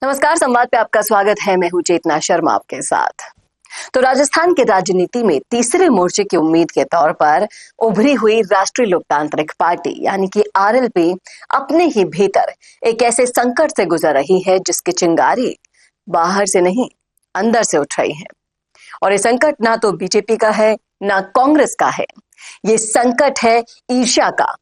नमस्कार, संवाद पे आपका स्वागत है। मैं हूं चेतना शर्मा आपके साथ। तो राजस्थान की राजनीति में तीसरे मोर्चे की उम्मीद के तौर पर उभरी हुई राष्ट्रीय लोकतांत्रिक पार्टी यानी कि आरएलपी अपने ही भीतर एक ऐसे संकट से गुजर रही है जिसकी चिंगारी बाहर से नहीं, अंदर से उठ रही है। और ये संकट ना तो बीजेपी का है, ना कांग्रेस का है। ये संकट है ईर्ष्या का,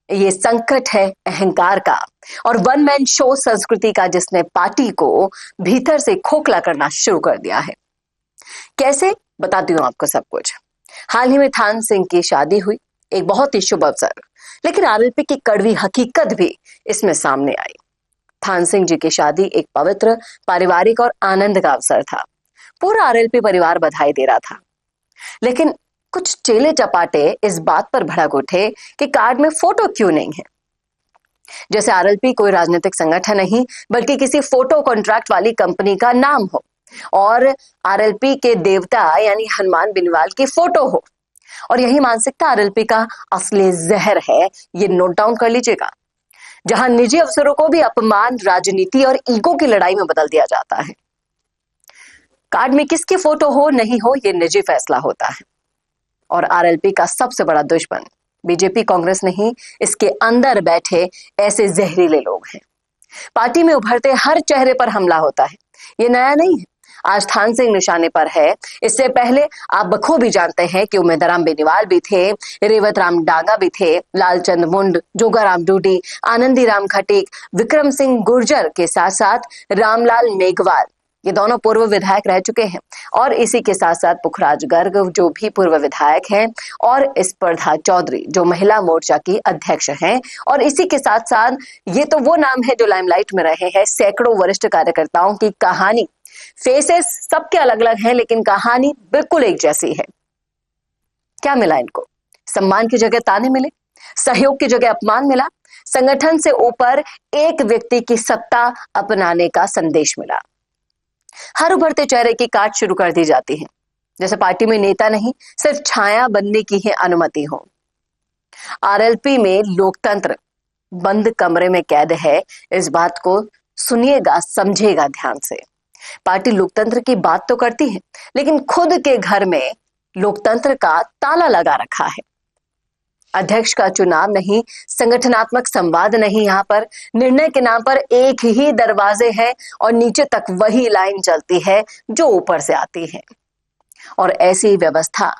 ये संकट है अहंकार का और वन मैन शो संस्कृति का, जिसने पार्टी को भीतर से खोखला करना शुरू कर दिया है। कैसे, बताती हूं आपको सब कुछ। हाल ही में थान सिंह की शादी हुई, एक बहुत ही शुभ अवसर, लेकिन आरएलपी की कड़वी हकीकत भी इसमें सामने आई। थान सिंह जी की शादी एक पवित्र, पारिवारिक और आनंद का अवसर था। पूरा आरएलपी परिवार बधाई दे रहा था, लेकिन कुछ चेले चपाटे इस बात पर भड़क उठे कि कार्ड में फोटो क्यों नहीं है। जैसे आरएलपी कोई राजनीतिक संगठन नहीं, बल्कि किसी फोटो कॉन्ट्रैक्ट वाली कंपनी का नाम हो और आरएलपी के देवता यानी हनुमान बेनीवाल की फोटो हो। और यही मानसिकता आरएलपी का असली जहर है, ये नोट डाउन कर लीजिएगा। जहां निजी अफसरों को भी अपमान, राजनीति और ईगो की लड़ाई में बदल दिया जाता है। कार्ड में किसकी फोटो हो नहीं हो, ये निजी फैसला होता है। और आरएलपी का सबसे बड़ा दुश्मन बीजेपी कांग्रेस नहीं, इसके अंदर बैठे ऐसे जहरीले लोग हैं। पार्टी में उभरते हर चेहरे पर हमला होता है, ये नया नहीं है। आज थान सिंह निशाने पर है, इससे पहले आप बखूबी जानते हैं कि उमेदराम बेनीवाल भी थे, रेवत राम डांगा भी थे, लालचंद मुंड, जोगाराम डूडी, आनंदी राम खटीक, विक्रम सिंह गुर्जर के साथ साथ रामलाल मेघवाल, ये दोनों पूर्व विधायक रह चुके हैं। और इसी के साथ साथ पुखराज गर्ग जो भी पूर्व विधायक हैं, और स्पर्धा चौधरी जो महिला मोर्चा की अध्यक्ष हैं। और इसी के साथ साथ ये तो वो नाम है जो लाइमलाइट में रहे हैं। सैकड़ों वरिष्ठ कार्यकर्ताओं की कहानी, फेसेस सबके अलग अलग हैं, लेकिन कहानी बिल्कुल एक जैसी है। क्या मिला इनको? सम्मान की जगह ताने मिले, सहयोग की जगह अपमान मिला, संगठन से ऊपर एक व्यक्ति की सत्ता अपनाने का संदेश मिला। हर उभरते चेहरे की काट शुरू कर दी जाती है, जैसे पार्टी में नेता नहीं, सिर्फ छाया बनने की ही अनुमति हो। आरएलपी में लोकतंत्र बंद कमरे में कैद है, इस बात को सुनिएगा, समझेगा ध्यान से। पार्टी लोकतंत्र की बात तो करती है, लेकिन खुद के घर में लोकतंत्र का ताला लगा रखा है। अध्यक्ष का चुनाव नहीं, संगठनात्मक संवाद नहीं, यहाँ पर निर्णय के नाम पर एक ही दरवाजे हैं और नीचे तक वही लाइन चलती है जो ऊपर से आती है। और ऐसी व्यवस्था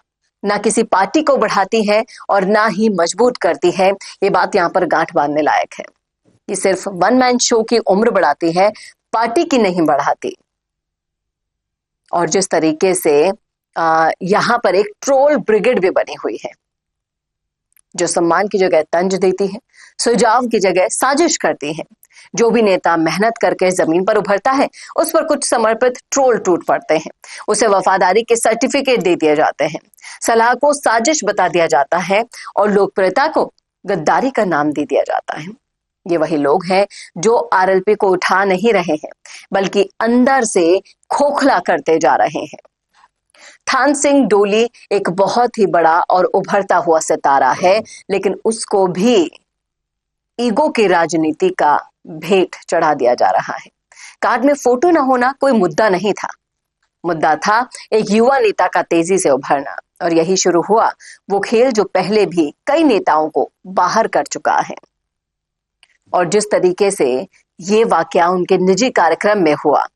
ना किसी पार्टी को बढ़ाती है और ना ही मजबूत करती है। ये बात यहाँ पर गांठ बांधने लायक है। ये सिर्फ वन मैन शो की उम्र बढ़ाती है, पार्टी की नहीं बढ़ाती। और जिस तरीके से यहाँ पर एक ट्रोल ब्रिगेड भी बनी हुई है, जो सम्मान की जगह तंज देती है, सुझाव की जगह साजिश करती है। जो भी नेता मेहनत करके जमीन पर उभरता है, उस पर कुछ समर्पित ट्रोल टूट पड़ते हैं। उसे वफादारी के सर्टिफिकेट दे दिए जाते हैं, सलाह को साजिश बता दिया जाता है और लोकप्रियता को गद्दारी का नाम दे दिया जाता है। ये वही लोग हैं जो आरएलपी को उठा नहीं रहे हैं, बल्कि अंदर से खोखला करते जा रहे हैं। थान सिंह डोली एक बहुत ही बड़ा और उभरता हुआ सितारा है, लेकिन उसको भी ईगो की राजनीति का भेंट चढ़ा दिया जा रहा है। कार्ड में फोटो न होना कोई मुद्दा नहीं था, मुद्दा था एक युवा नेता का तेजी से उभरना। और यही शुरू हुआ वो खेल जो पहले भी कई नेताओं को बाहर कर चुका है। और जिस तरीके से ये वाकया उनके निजी कार्यक्रम में हुआ,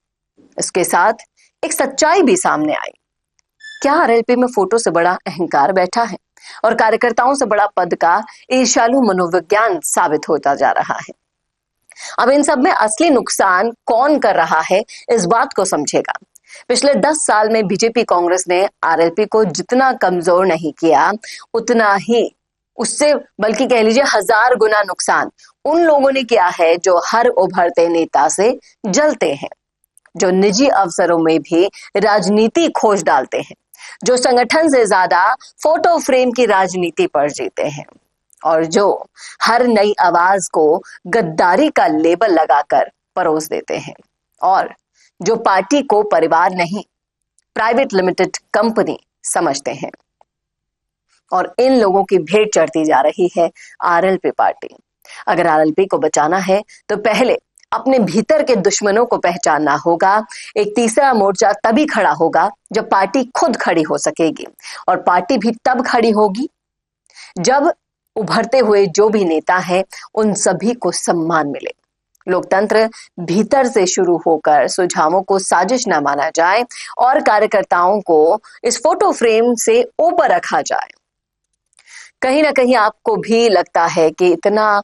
इसके साथ एक सच्चाई भी सामने आई। क्या आरएलपी में फोटो से बड़ा अहंकार बैठा है और कार्यकर्ताओं से बड़ा पद का ईर्ष्यालु मनोविज्ञान साबित होता जा रहा है? अब इन सब में असली नुकसान कौन कर रहा है, इस बात को समझेगा। पिछले 10 साल में बीजेपी कांग्रेस ने आरएलपी को जितना कमजोर नहीं किया, उतना ही उससे बल्कि कह लीजिए 1000 गुना नुकसान उन लोगों ने किया है जो हर उभरते नेता से जलते हैं, जो निजी अवसरों में भी राजनीति खोज डालते हैं, जो संगठन से ज्यादा फोटो फ्रेम की राजनीति पर जीते हैं, और जो हर नई आवाज को गद्दारी का लेबल लगाकर परोस देते हैं, और जो पार्टी को परिवार नहीं, प्राइवेट लिमिटेड कंपनी समझते हैं। और इन लोगों की भेंट चढ़ती जा रही है आरएलपी पार्टी। अगर आरएलपी को बचाना है तो पहले अपने भीतर के दुश्मनों को पहचानना होगा। एक तीसरा मोर्चा तभी खड़ा होगा जब पार्टी खुद खड़ी हो सकेगी, और पार्टी भी तब खड़ी होगी जब उभरते हुए जो भी नेता हैं उन सभी को सम्मान मिले। लोकतंत्र भीतर से शुरू होकर सुझावों को साजिश न माना जाए और कार्यकर्ताओं को इस फोटो फ्रेम से ऊपर रखा जाए। कहीं ना कहीं आपको भी लगता है कि इतना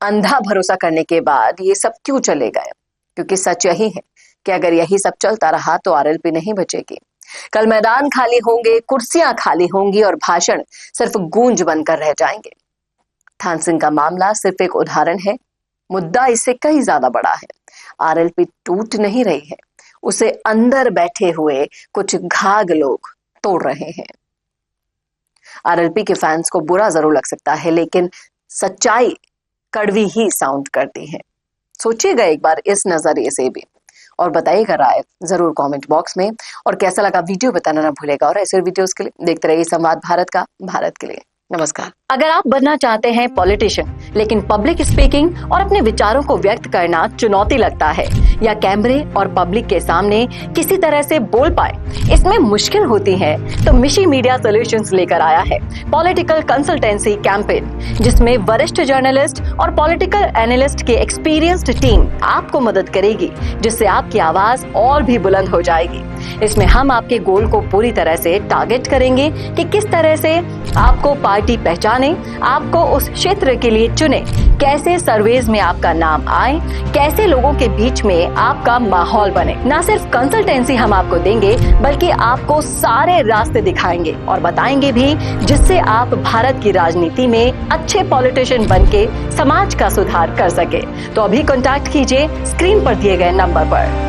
अंधा भरोसा करने के बाद ये सब क्यों चले गए, क्योंकि सच यही है कि अगर यही सब चलता रहा तो आरएलपी नहीं बचेगी। कल मैदान खाली होंगे, कुर्सियां खाली होंगी और भाषण सिर्फ गूंज बनकर रह जाएंगे। थान सिंह का मामला सिर्फ एक उदाहरण है, मुद्दा इससे कहीं ज्यादा बड़ा है। आरएलपी टूट नहीं रही है, उसे अंदर बैठे हुए कुछ घाघ लोग तोड़ रहे हैं। आरएलपी के फैंस को बुरा जरूर लग सकता है, लेकिन सच्चाई कड़वी ही साउंड करती है। सोचिएगा एक बार इस नजरिए से भी, और बताइएगा राय जरूर कमेंट बॉक्स में। और कैसा लगा वीडियो बताना ना भूलेगा। और ऐसे वीडियोस के लिए देखते रहिए संवाद भारत का, भारत के लिए। नमस्कार। अगर आप बनना चाहते हैं पॉलिटिशियन, लेकिन पब्लिक स्पीकिंग और अपने विचारों को व्यक्त करना चुनौती लगता है, या कैमरे और पब्लिक के सामने किसी तरह से बोल पाए इसमें मुश्किल होती है, तो मिशी मीडिया सॉल्यूशंस लेकर आया है पॉलिटिकल कंसल्टेंसी कैंपेन, जिसमें वरिष्ठ जर्नलिस्ट और पॉलिटिकल एनालिस्ट की एक्सपीरियंस्ड टीम आपको मदद करेगी, जिससे आपकी आवाज और भी बुलंद हो जाएगी। इसमें हम आपके गोल को पूरी तरह से टारगेट करेंगे कि किस तरह से आपको पार्टी पहचाने, आपको उस क्षेत्र के लिए चुने, कैसे सर्वेज में आपका नाम आए, कैसे लोगों के बीच में आपका माहौल बने। न सिर्फ कंसल्टेंसी हम आपको देंगे, बल्कि आपको सारे रास्ते दिखाएंगे और बताएंगे भी, जिससे आप भारत की राजनीति में अच्छे पॉलिटिशियन बनके समाज का सुधार कर सके। तो अभी कॉन्टैक्ट कीजिए स्क्रीन पर दिए गए नंबर पर।